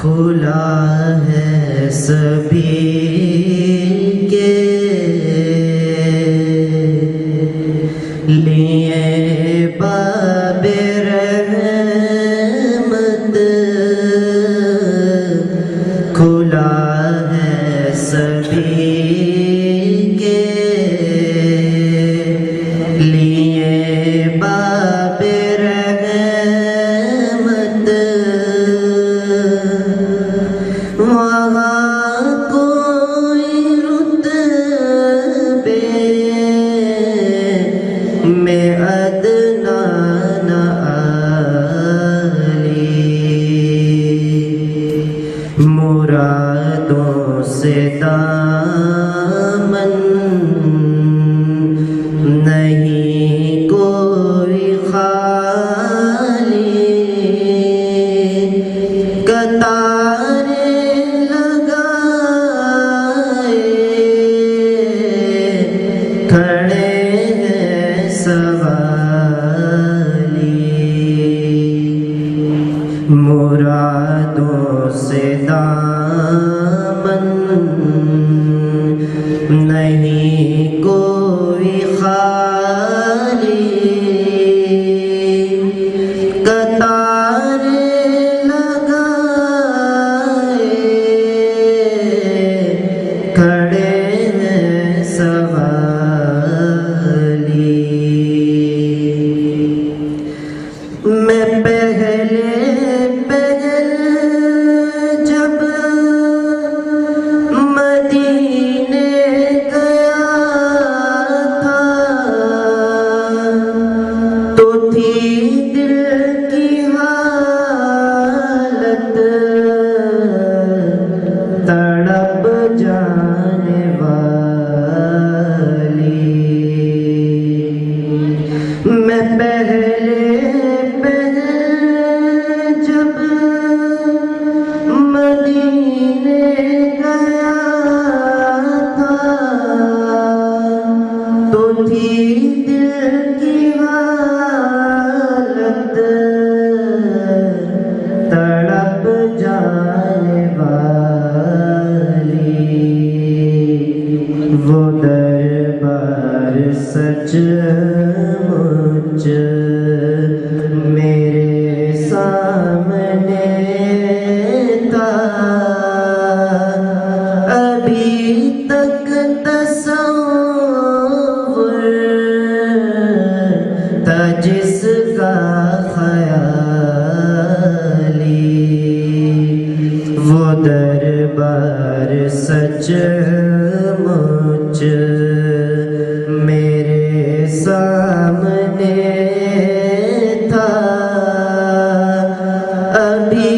کھلا ہے سبھی کے لیے باب رحمت، کھلا ہے سبھی کے لیے باب رحمت، وہاں کوئی رتبے میں ادنا نہ عالی، مرادوں سے دامن نہیں کوئی خالی، قطاریں لگائے کھڑے ہیں سوالی، مرادوں سے دامن نہیں کوئی خالی، قطاریں لگائے کھڑے ہیں سوالی، میں پہلے جب مدینے گیا تھا تو تھی دل کی حالت تڑپ جانے والی، میں پہلے جب مدینے گیا تھا تو تھی دل کی حالت تڑپ جانے والی، وہ دربار سچ مچ میرے سامنے تھا، ابھی تک تصور تھا جس کا خیالی، وہ دربار سچ مچ میرے سامنے تھا، ابھی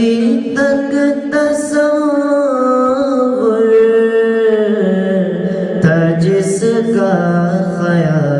تک تصور تھا جس کا خیال